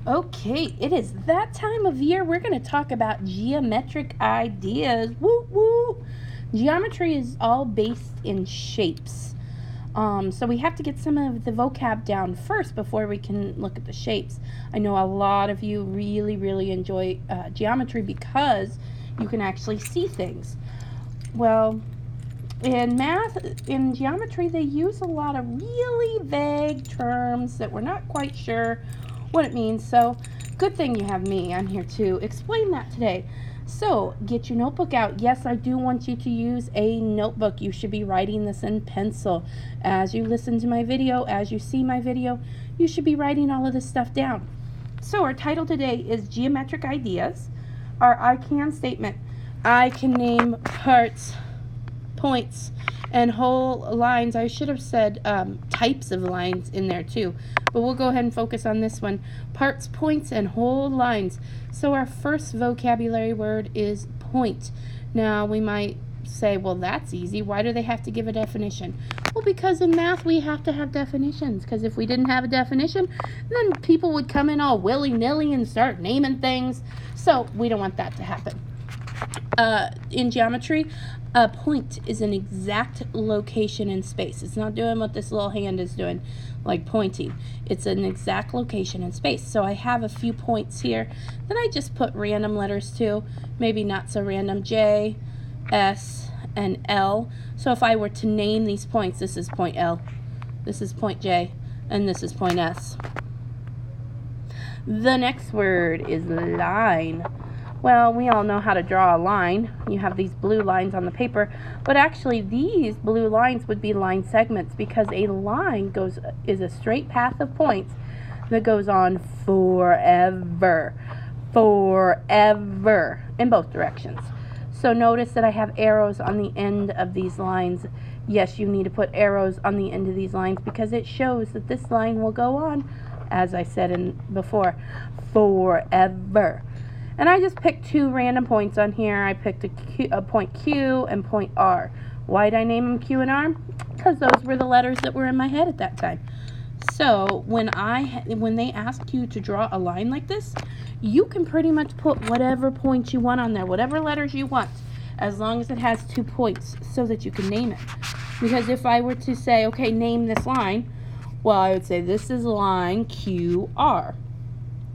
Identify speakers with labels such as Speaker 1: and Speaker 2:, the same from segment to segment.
Speaker 1: Okay, it is that time of year. We're going to talk about geometric ideas. Woo woo! Geometry is all based in shapes. So we have to get some of the vocab down first before we can look at the shapes. I know a lot of you really enjoy geometry because you can actually see things. Well, in math, in geometry, they use a lot of really vague terms that we're not quite sure what it means. So good thing you have me. I'm here to explain that today. So get your notebook out. Yes, I do want you to use a notebook. You should be writing this in pencil. As you listen to my video, as you see my video, you should be writing all of this stuff down. So our title today is Geometric Ideas. Our I can statement. I can name parts, points, and whole lines. I should have said types of lines in there too, but we'll go ahead and focus on this one. Parts, points, and whole lines. So our first vocabulary word is point. Now we might say, well, that's easy. Why do they have to give a definition? Well, because in math we have to have definitions, because if we didn't have a definition, then people would come in all willy-nilly and start naming things. So we don't want that to happen. In geometry, a point is an exact location in space. It's not doing what this little hand is doing, like pointing. It's an exact location in space. So I have a few points here that I just put random letters to, maybe not so random, J, S, and L. So if I were to name these points, this is point L, this is point J, and this is point S. The next word is line. Well, we all know how to draw a line. You have these blue lines on the paper, but actually these blue lines would be line segments, because a line is a straight path of points that goes on forever in both directions. So notice that I have arrows on the end of these lines. Yes, you need to put arrows on the end of these lines because it shows that this line will go on, as I said before, forever. And I just picked two random points on here. I picked a point Q and point R. Why did I name them Q and R? Because those were the letters that were in my head at that time. So when they ask you to draw a line like this, you can pretty much put whatever points you want on there, whatever letters you want, as long as it has 2 points so that you can name it. Because if I were to say, okay, name this line, well, I would say this is line QR.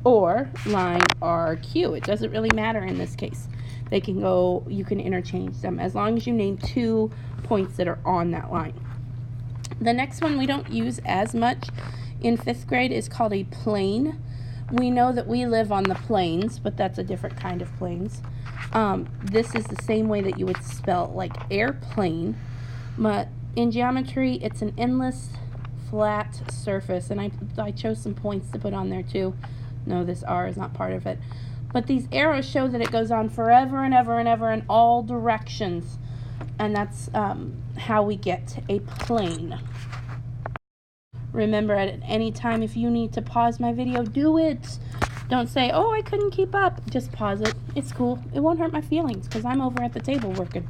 Speaker 1: Or line RQ. It doesn't really matter in this case. You can interchange them as long as you name 2 points that are on that line. The next one we don't use as much in 5th grade is called a plane. We know that we live on the plains, but that's a different kind of plains. This is the same way that you would spell like airplane, but in geometry it's an endless flat surface, and I chose some points to put on there too. No, this R is not part of it. But these arrows show that it goes on forever and ever and ever in all directions. And that's how we get a plane. Remember, at any time, if you need to pause my video, do it. Don't say, oh, I couldn't keep up. Just pause it. It's cool. It won't hurt my feelings because I'm over at the table working.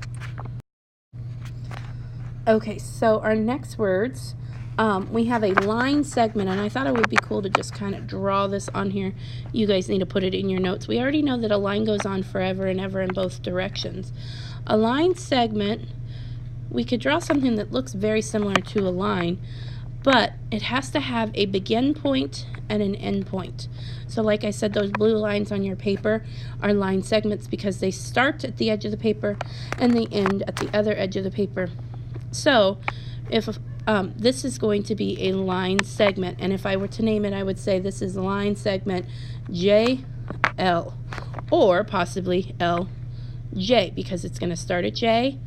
Speaker 1: Okay, so our next words. We have a line segment, and I thought it would be cool to just kind of draw this on here. You guys need to put it in your notes. We already know that a line goes on forever and ever in both directions. A line segment, we could draw something that looks very similar to a line, but it has to have a begin point and an end point. So like I said, those blue lines on your paper are line segments because they start at the edge of the paper and they end at the other edge of the paper. So if this is going to be a line segment, and if I were to name it, I would say this is line segment JL, or possibly LJ, because it's going to start at J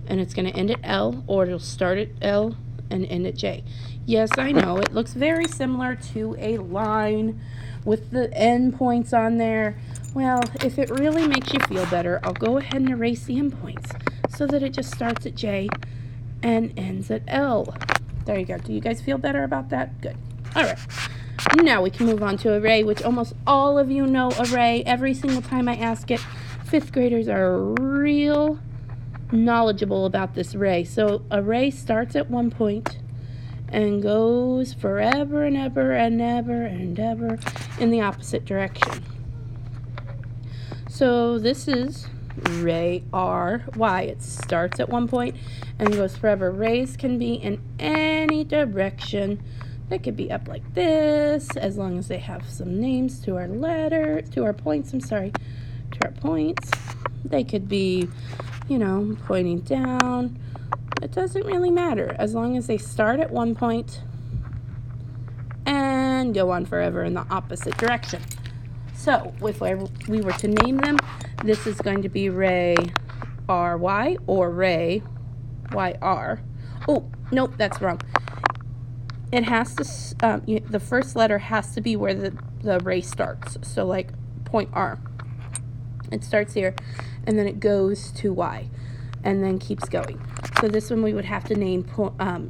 Speaker 1: and it's going to end at L, or it'll start at L and end at J. Yes, I know, it looks very similar to a line with the end points on there. Well, if it really makes you feel better, I'll go ahead and erase the end points so that it just starts at J and ends at L. There you go. Do you guys feel better about that? Good. All right. Now we can move on to array, which almost all of you know array. Every single time I ask it, 5th graders are real knowledgeable about this array. So array starts at 1 point and goes forever and ever and ever and ever in the opposite direction. So this is ray, R, Y. It starts at one point and goes forever. Rays can be in any direction. They could be up like this, as long as they have some names to our points, to our points. They could be, you know, pointing down. It doesn't really matter, as long as they start at one point and go on forever in the opposite direction. So if we were to name them, this is going to be ray RY or ray YR. Oh, nope, that's wrong. It has to, the first letter has to be where the ray starts. So like point R. It starts here, and then it goes to Y, and then keeps going. So this one we would have to name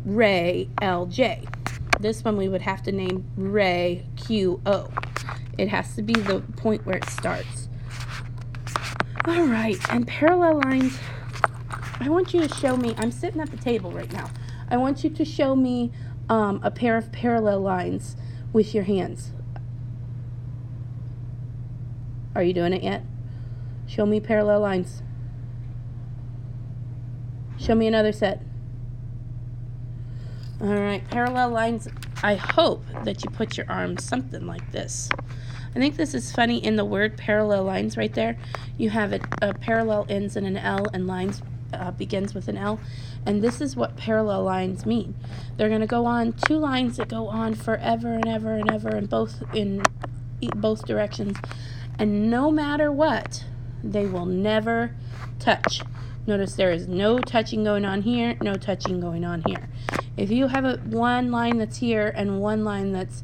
Speaker 1: ray LJ. This one we would have to name ray QO. It has to be the point where it starts. All right, and parallel lines, I want you to show me, I'm sitting at the table right now. I want you to show me a pair of parallel lines with your hands. Are you doing it yet? Show me parallel lines. Show me another set. All right, parallel lines. I hope that you put your arms something like this. I think this is funny in the word parallel lines right there. You have it, parallel ends in an L and lines begins with an L. And this is what parallel lines mean. They're going to go on, two lines that go on forever and ever and ever in both directions. And no matter what, they will never touch. Notice there is no touching going on here, no touching going on here. If you have one line that's here and one line that's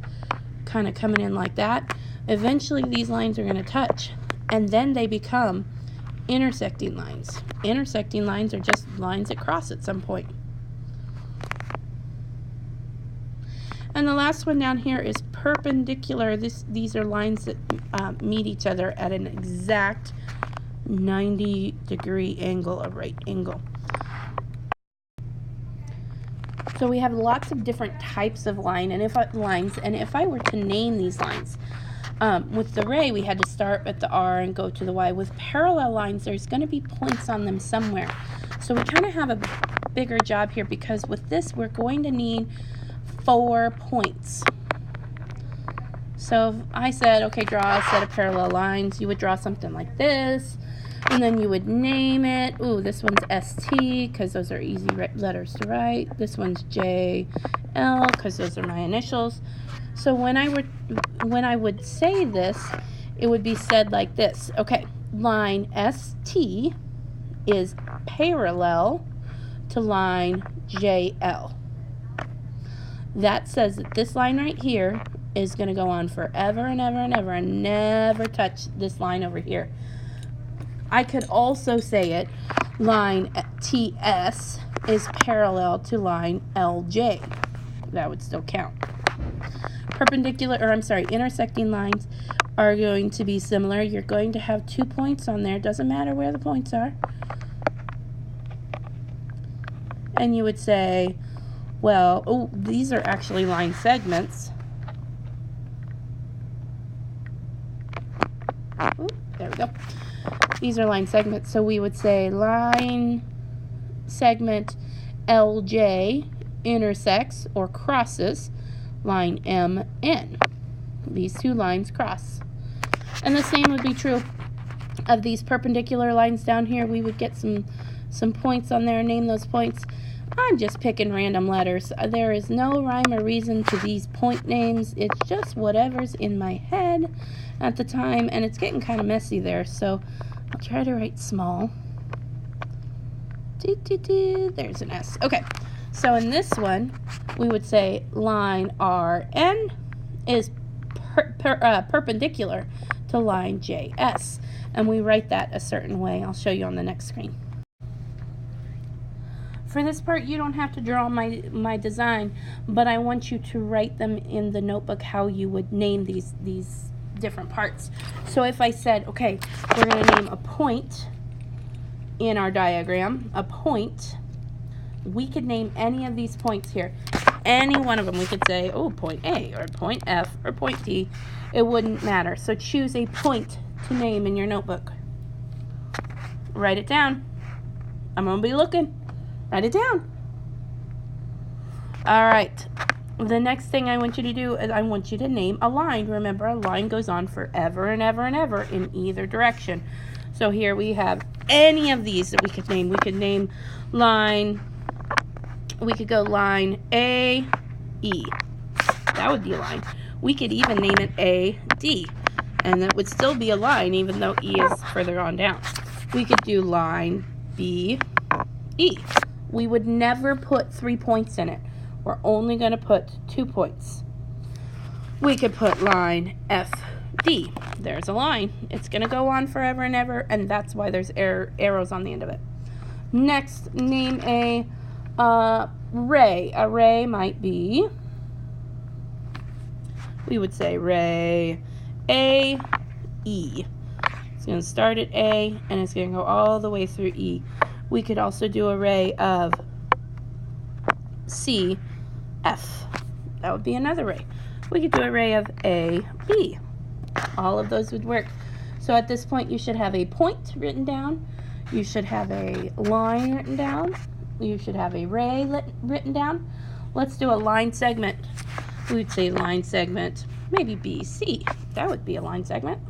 Speaker 1: kind of coming in like that, eventually these lines are going to touch, and then they become intersecting lines. Intersecting lines are just lines that cross at some point. And the last one down here is perpendicular. These are lines that meet each other at an exact 90-degree angle, a right angle. So we have lots of different types of lines, and if I were to name these lines, with the ray we had to start at the R and go to the Y. With parallel lines, there's going to be points on them somewhere. So we kind of have a bigger job here, because with this we're going to need 4 points. So if I said, okay, draw a set of parallel lines, you would draw something like this, and then you would name it. Ooh, this one's ST, because those are easy letters to write. This one's JL, because those are my initials. So when I would say this, it would be said like this. Okay, line ST is parallel to line JL. That says that this line right here is going to go on forever and ever and ever and never touch this line over here. I could also say it, line TS is parallel to line LJ. That would still count. Intersecting lines are going to be similar. You're going to have 2 points on there. Doesn't matter where the points are. And you would say, well, oh, these are actually line segments. Ooh, there we go. These are line segments, so we would say line segment LJ intersects or crosses line MN. These two lines cross. And the same would be true of these perpendicular lines down here. We would get some points on there, name those points. I'm just picking random letters. There is no rhyme or reason to these point names. It's just whatever's in my head at the time, and it's getting kind of messy there, so I'll try to write small. There's an S. Okay, so in this one, we would say line RN is perpendicular to line JS, and we write that a certain way. I'll show you on the next screen. For this part, you don't have to draw my design, but I want you to write them in the notebook how you would name these different parts. So if I said, okay, we're going to name a point in our diagram, a point, we could name any of these points here. any one of them. We could say, oh, point A or point F or point D. It wouldn't matter. So choose a point to name in your notebook. Write it down. I'm going to be looking. Write it down. All right. The next thing I want you to do is I want you to name a line. Remember, a line goes on forever and ever and ever in either direction. So here we have any of these that we could name. We could name line, we could go line A, E. That would be a line. We could even name it A, D. And that would still be a line even though E is further on down. We could do line B, E. We would never put 3 points in it. We're only going to put 2 points. We could put line F, D. There's a line. It's going to go on forever and ever, and that's why there's arrows on the end of it. Next, name a ray. A ray might be, we would say ray A, E. It's going to start at A, and it's going to go all the way through E. We could also do a ray of C, F. That would be another ray. We could do a ray of A, B. All of those would work. So at this point, you should have a point written down. You should have a line written down. You should have a ray written down. Let's do a line segment. We would say line segment, maybe BC. That would be a line segment.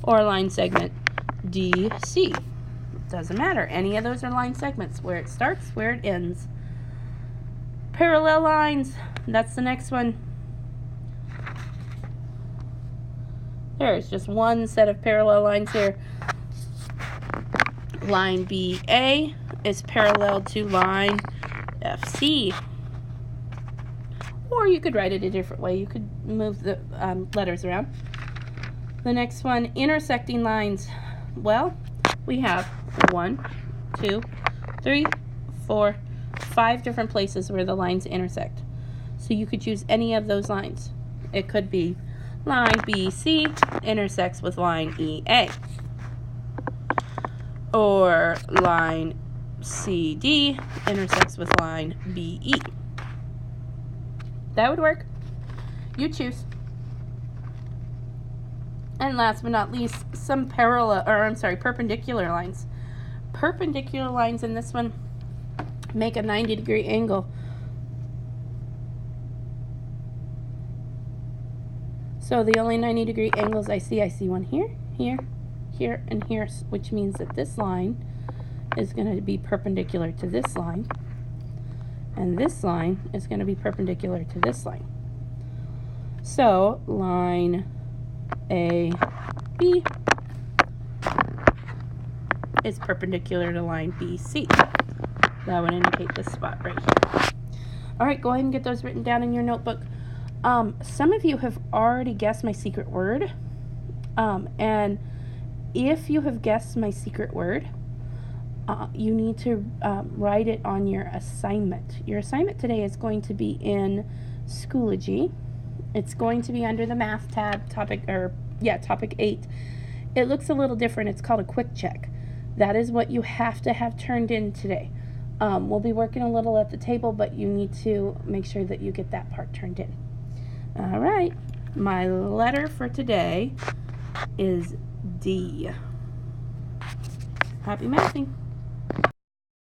Speaker 1: Or line segment DC. Doesn't matter. Any of those are line segments. Where it starts, where it ends. Parallel lines. That's the next one. There's just one set of parallel lines here. Line BA is parallel to line FC. Or you could write it a different way. You could move the letters around. The next one, intersecting lines. Well, we have 1, 2, 3, 4, 5 different places where the lines intersect. So you could choose any of those lines. It could be line BC intersects with line EA. Or line CD intersects with line BE. That would work. You choose. And last but not least, some perpendicular lines. Perpendicular lines in this one make a 90-degree angle. So the only 90-degree angles I see one here, here, here, and here, which means that this line is going to be perpendicular to this line, and this line is going to be perpendicular to this line. So line AB is perpendicular to line BC. That would indicate this spot right here. All right, go ahead and get those written down in your notebook. Some of you have already guessed my secret word. And if you have guessed my secret word, you need to write it on your assignment. Your assignment today is going to be in Schoology. It's going to be under the math tab, topic 8. It looks a little different. It's called a quick check. That is what you have to have turned in today. We'll be working a little at the table, but you need to make sure that you get that part turned in. All right, my letter for today is D. Happy mathing.